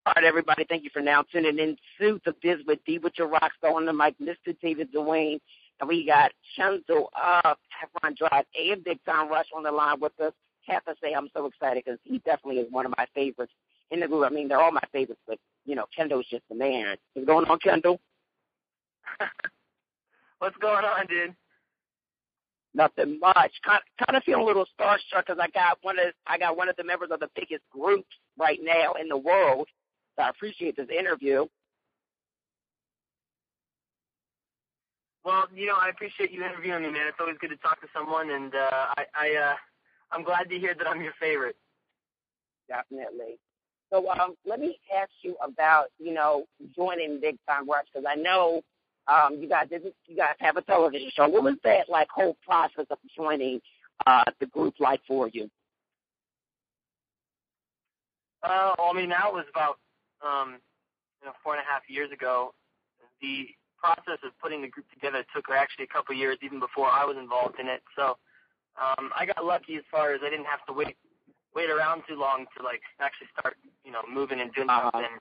All right, everybody, thank you for now tuning in to The Biz with D with your rock star on the mic, Mr. David Dwayne. And we got Kendall of Heffron Drive and Big Time Rush on the line with us. Have to say I'm so excited because he definitely is one of my favorites in the group. I mean, they're all my favorites, but, Kendall's just the man. What's going on, Kendall? What's going on, dude? Nothing much. Kind of feeling a little starstruck because I got one of the members of the biggest groups right now in the world. So I appreciate this interview. Well, I appreciate you interviewing me, man. It's always good to talk to someone, and I'm glad to hear that I'm your favorite. Definitely. So let me ask you about, joining Big Time Rush, because I know you guys have a television show. What was that whole process of joining the group like for you? That was about 4.5 years ago. The process of putting the group together took actually a couple of years, even before I was involved in it. So I got lucky as far as I didn't have to wait around too long to actually start moving and doing something.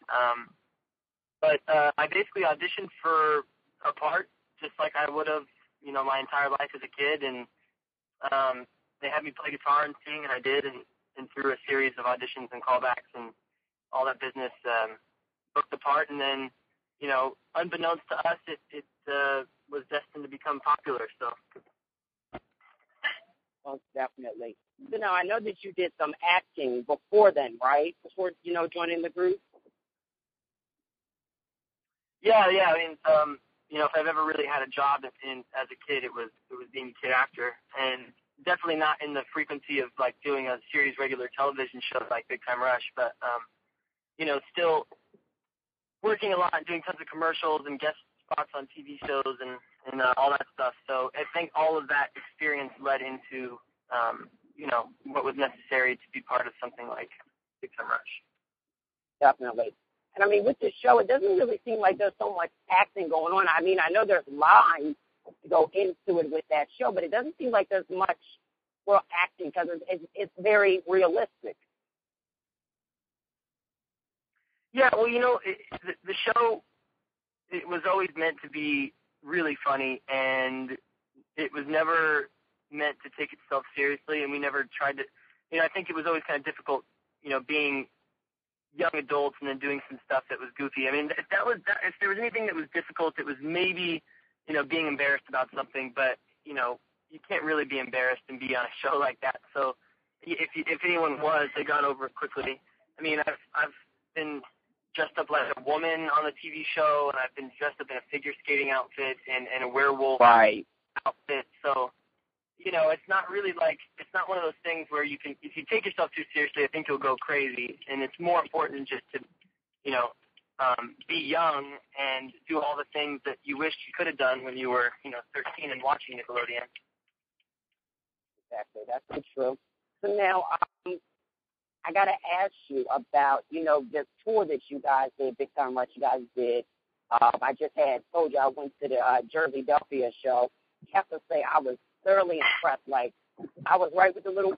But I basically auditioned for a part just like I would have my entire life as a kid, and they had me play guitar and sing, and I did, and through a series of auditions and callbacks and all that business, booked the part, and then unbeknownst to us, it was destined to become popular. So. Most definitely. So now I know that you did some acting before then, right? Before joining the group. Yeah. I mean, if I've ever really had a job as a kid, it was being a kid actor, and definitely not in the frequency of doing a series regular television show like Big Time Rush, but still working a lot, doing tons of commercials and guest spots on TV shows and all that stuff. So I think all of that experience led into, what was necessary to be part of something like Big Time Rush. Definitely. And I mean, with the show, it doesn't really seem like there's so much acting going on. I mean, I know there's lines to go into it with that show, but it doesn't seem like there's much acting because it's very realistic. Yeah, well, the show, it was always meant to be really funny, and it was never meant to take itself seriously, and we never tried to, I think it was always kind of difficult, being young adults and then doing some stuff that was goofy. I mean, if there was anything that was difficult, it was maybe, being embarrassed about something, but, you can't really be embarrassed and be on a show like that. So if anyone was, they got over it quickly. I mean, I've been dressed up like a woman on the TV show, and I've been dressed up in a figure skating outfit and a werewolf outfit. So, it's not really it's not one of those things where you can, if you take yourself too seriously, I think you'll go crazy. And it's more important just to, be young and do all the things that you wished you could have done when you were, 13 and watching Nickelodeon. Exactly. That's true. So now, I got to ask you about, the tour that you guys did, Big Time Rush you guys did. I just told you I went to the Jersey-Delphia show. I have to say I was thoroughly impressed. I was right with the little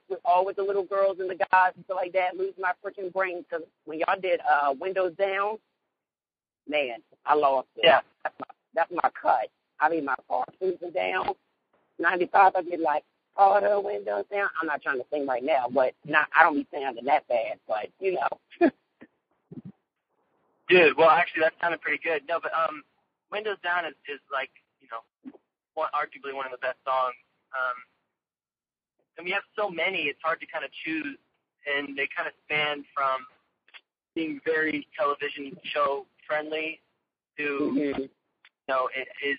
girls and the guys and stuff like that, losing my freaking brain because when y'all did Windows Down, man, I lost it. Yeah. That's my cut. I mean, my car cruising down. 95, I get all the windows down. I'm not trying to sing right now, but I don't be sounding that bad, but, Dude, well, actually, that sounded pretty good. No, but Windows Down is arguably one of the best songs. And we have so many, it's hard to kind of choose, and they kind of span from being very television show friendly to, it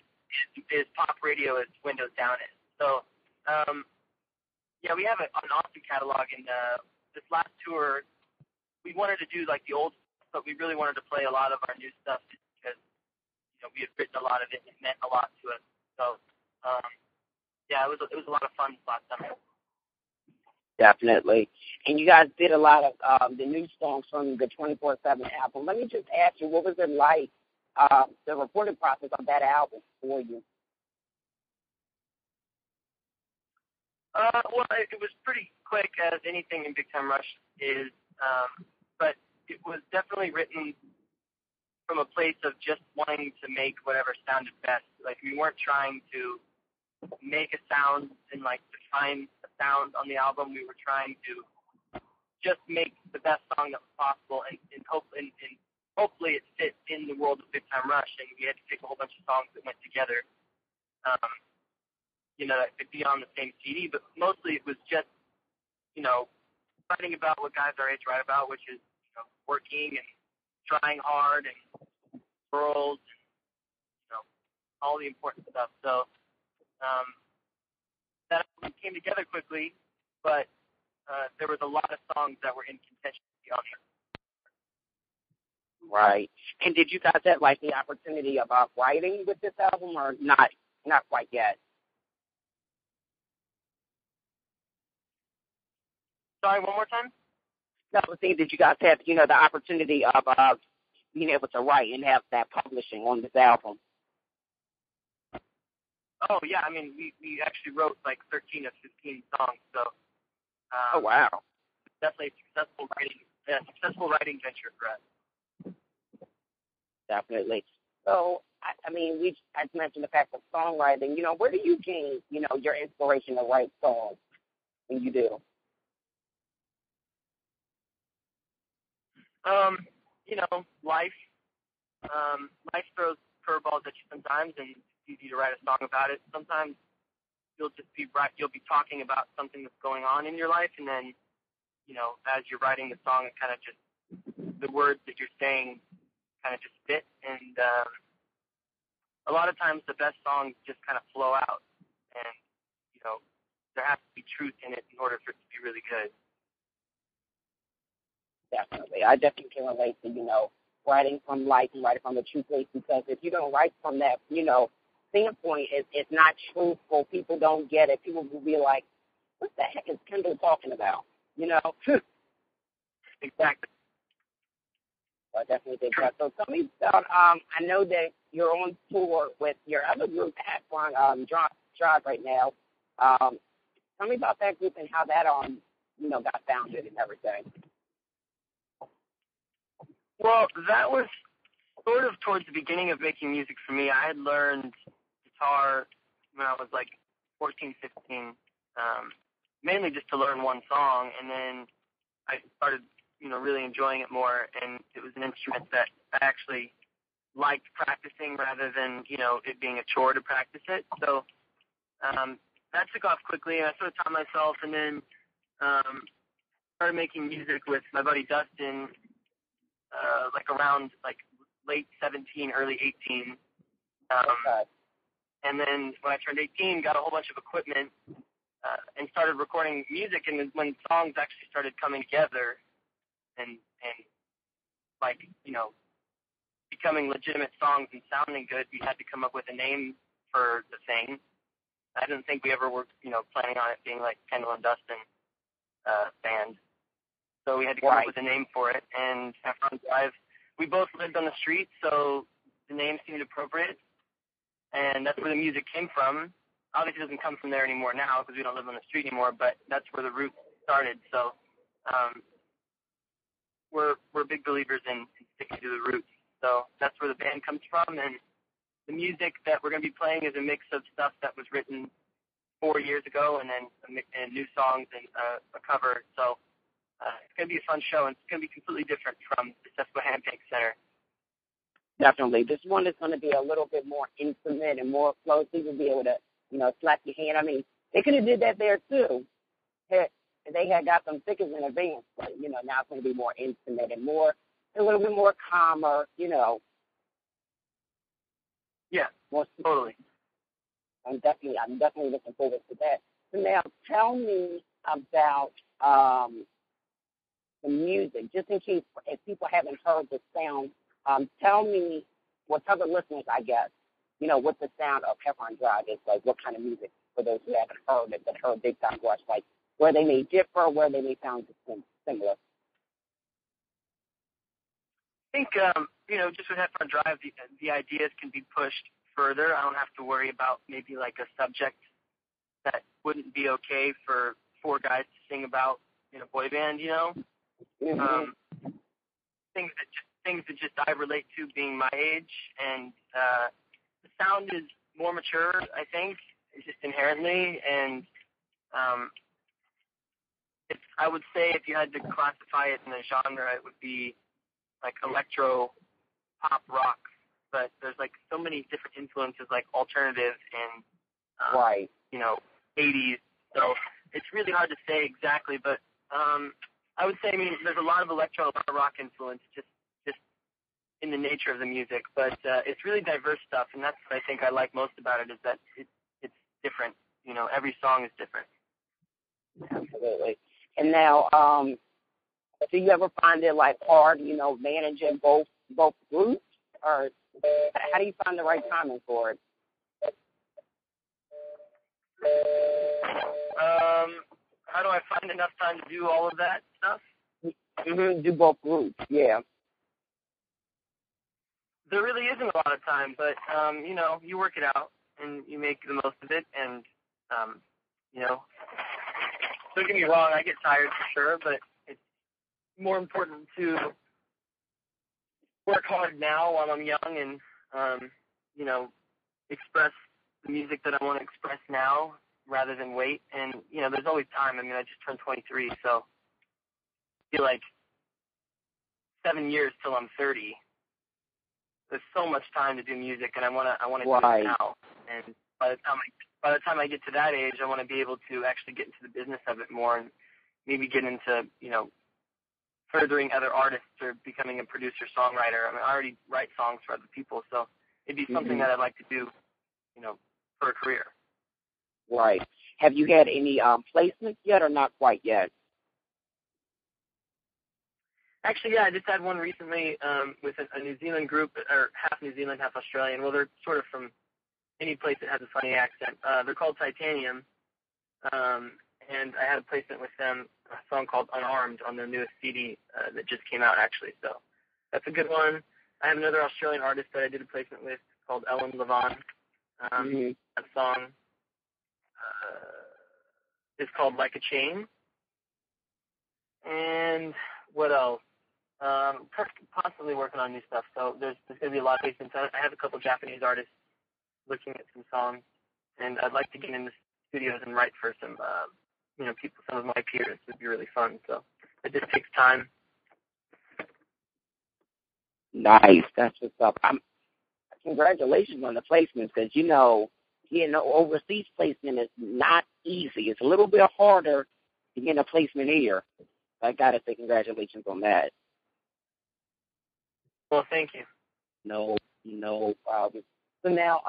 is pop radio as Windows Down is. So, we have an awesome catalog, and this last tour, we wanted to do the old stuff, but we really wanted to play a lot of our new stuff just because, we had written a lot of it, and it meant a lot to us. So, it was a lot of fun last time. Definitely. And you guys did a lot of the new songs from the 24/7 album. Let me just ask you, what was it like, the recording process of that album for you? Well, it was pretty quick, as anything in Big Time Rush is. But it was definitely written from a place of just wanting to make whatever sounded best. Like, we weren't trying to make a sound and, like, define a sound on the album. We were trying to just make the best song that was possible, and hopefully it fit in the world of Big Time Rush, and we had to pick a whole bunch of songs that went together, that could be on the same CD, but mostly it was just, writing about what guys our age write about, which is, working and trying hard and girls and, all the important stuff. So that came together quickly, but there was a lot of songs that were in contention to be on there. Right. And did you guys have, like, the opportunity of writing with this album, or not quite yet? Sorry, one more time? No, I was saying, did you guys have, the opportunity of being able to write and have that publishing on this album? Oh, yeah. I mean, we actually wrote, like, 13 of 15 songs, so... oh, wow. Definitely a successful writing venture for us. Definitely. So, I mean, I mentioned the fact of songwriting. Where do you gain, your inspiration to write songs when you do? Life. Life throws curveballs at you sometimes, and it's easy to write a song about it. Sometimes you'll be talking about something that's going on in your life, and then, as you're writing the song, it kind of just, the words that you're saying kind of just fit, and a lot of times the best songs just kind of flow out, and, there has to be truth in it in order for it to be really good. Definitely. I definitely can relate to, writing from life and writing from the true place, because if you don't write from that, standpoint, it's not truthful. People don't get it. People will be like, what the heck is Kendall talking about? Exactly. I definitely think that. So tell me about, I know that you're on tour with your other group, Heffron Drive, right now. Tell me about that group and how that, got founded and everything. Well, that was sort of towards the beginning of making music for me. I had learned guitar when I was like 14, 15, mainly just to learn one song, and then I started, really enjoying it more, and it was an instrument that I actually liked practicing rather than, it being a chore to practice it. So that took off quickly, and I sort of taught myself, and then started making music with my buddy Dustin, around late 17, early 18. And then when I turned 18, got a whole bunch of equipment and started recording music. And then when songs actually started coming together and becoming legitimate songs and sounding good, we had to come up with a name for the thing. I didn't think we ever were, planning on it being like Kendall and Dustin band. So we had to come up with a name for it. And Heffron Drive, we both lived on the street, so the name seemed appropriate. And that's where the music came from. Obviously, it doesn't come from there anymore now because we don't live on the street anymore, but that's where the roots started. So we're big believers in sticking to the roots. So that's where the band comes from. And the music that we're going to be playing is a mix of stuff that was written 4 years ago and then and new songs and a cover. So it's going to be a fun show, and it's going to be completely different from the Susquehanna Bank Center. Definitely. This one is going to be a little bit more intimate and more close. You'll be able to, slap your hand. I mean, they could have did that there, too. They had got some tickets in advance, but, now it's going to be more intimate and a little bit more calmer, Yeah, totally. I'm definitely looking forward to that. So now tell me about the music, just in case if people haven't heard the sound. Tell me, tell the listeners, I guess, what the sound of Heffron Drive is like, what kind of music, for those who haven't heard it, but heard Big Time Rush, like where they may differ, where they may sound similar. I think, just with Heffron Drive, the ideas can be pushed further. I don't have to worry about maybe like a subject that wouldn't be okay for 4 guys to sing about in a boy band, Mm-hmm. things that just I relate to being my age, and the sound is more mature, I think, just inherently, and I would say if you had to classify it in a genre, it would be like electro pop rock, but there's like so many different influences, like alternative and right. 80s. So it's really hard to say exactly, but I would say, there's a lot of electro, a lot of rock influence, just in the nature of the music. But it's really diverse stuff, and that's what I think I like most about it, is that it's different. Every song is different. Absolutely. And now, do you ever find it like hard, managing both groups, or how do you find the right timing for it? How do I find enough time to do all of that stuff? Mm-hmm. Do both groups, yeah. There really isn't a lot of time, but you work it out and you make the most of it, and don't get me wrong, I get tired for sure, but it's more important to work hard now while I'm young and express the music that I want to express now rather than wait. And there's always time. I just turned 23, so I feel like 7 years till I'm 30. There's so much time to do music, and I want to do it now. And by the time I get to that age, I want to be able to actually get into the business of it more, and maybe get into furthering other artists or becoming a producer songwriter. I already write songs for other people, so it'd be something that I'd like to do, for a career. Right. Have you had any placements yet, or not quite yet? Actually, yeah, I just had one recently with a New Zealand group, or half New Zealand, half Australian. Well, they're sort of from any place that has a funny accent. They're called Titanium, and I had a placement with them, a song called Unarmed on their newest CD that just came out, actually. So that's a good one. I have another Australian artist that I did a placement with called Ellen Levon. That song is called Like a Chain. And what else? Possibly working on new stuff. So there's going to be a lot of placements. I have a couple Japanese artists looking at some songs, and I'd like to get in the studios and write for some, people, some of my peers. It would be really fun. So it just takes time. Nice. That's what's up. Congratulations on the placements, because overseas placement is not easy. It's a little bit harder to get a placement here. I gotta say congratulations on that. Well, thank you. No problem. So now,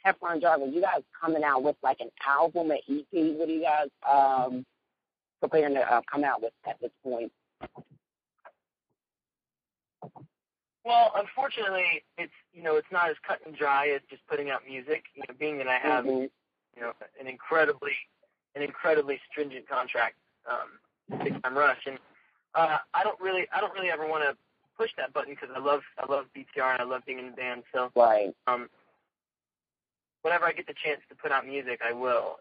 Heffron Drive, are you guys coming out with like an album, an EP? What are you guys preparing to come out with at this point? Well, unfortunately, it's not as cut and dry as just putting out music. Being that I have an incredibly stringent contract, Big Time Rush, and I don't really ever want to push that button, because I love BTR and I love being in the band. So whenever I get the chance to put out music, I will,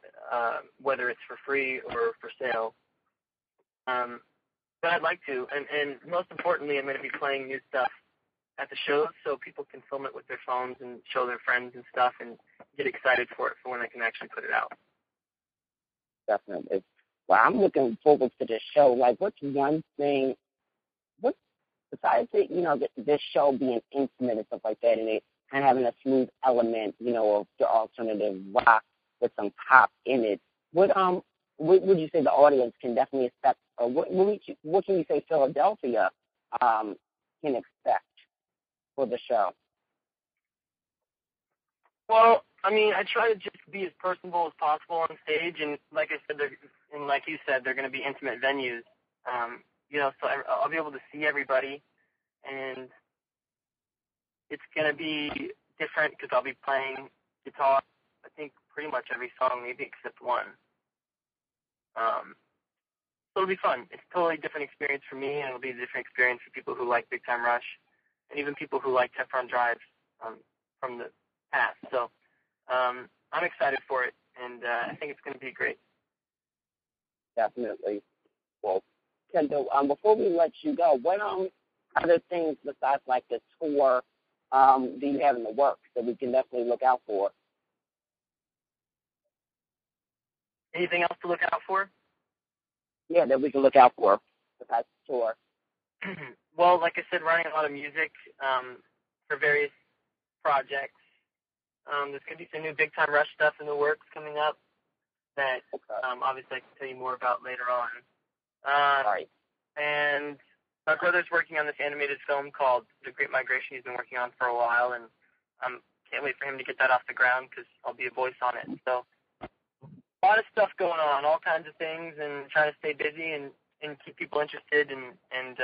whether it's for free or for sale. But I'd like to, and most importantly, I'm going to be playing new stuff at the shows, so people can film it with their phones and show their friends and stuff, and get excited for it for when I can actually put it out. Definitely. Well, I'm looking forward to this show. Like, what's one thing? Besides it, this show being intimate and stuff like that, and it kind of having a smooth element, of the alternative rock with some pop in it. What would you say the audience can definitely expect, or what can you say Philadelphia can expect for the show? Well, I try to just be as personable as possible on stage, and like I said, and like you said, they're going to be intimate venues. So I'll be able to see everybody, and it's going to be different because I'll be playing guitar, I think, pretty much every song, maybe except one. So it'll be fun. It's a totally different experience for me, and it'll be a different experience for people who like Big Time Rush, and even people who like Heffron Drive from the past. So I'm excited for it, and I think it's going to be great. Definitely. Well, Kendall, before we let you go, other things besides like the tour do you have in the works that we can definitely look out for? Anything else to look out for? Yeah, that we can look out for besides the tour. Well, like I said, writing a lot of music for various projects. There's going to be some new Big Time Rush stuff in the works coming up that obviously I can tell you more about later on. Right. And my brother's working on this animated film called The Great Migration. He's been working on for a while, and can't wait for him to get that off the ground because I'll be a voice on it. So a lot of stuff going on, all kinds of things, and trying to stay busy and keep people interested and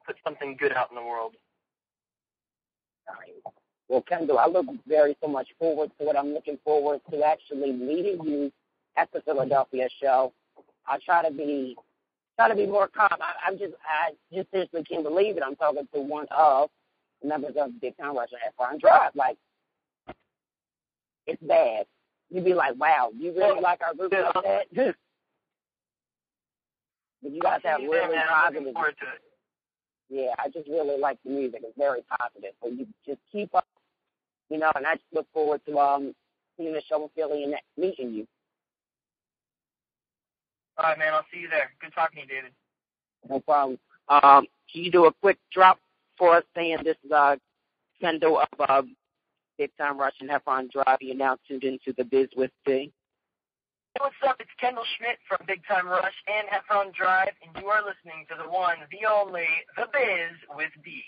put something good out in the world. All right. Well, Kendall, I look so much forward to it. I'm looking forward to actually meeting you at the Philadelphia show. I'll try to be more calm. I just seriously can't believe it. I'm talking to one of the members of Big Time Rush at Heffron Drive. Like, it's bad. You'd be like, wow, you really like our group like that? But you got that really positive. Yeah, I just really like the music. It's very positive. So you just keep up, and I just look forward to seeing the show in Philly and meeting you. All right, man. I'll see you there. Good talking to you, David. No problem. Can you do a quick drop for us saying this is Kendall of Big Time Rush and Heffron Drive? You're now tuned into The Biz with D. Hey, what's up? It's Kendall Schmidt from Big Time Rush and Heffron Drive, and you are listening to the one, the only, The Biz with D.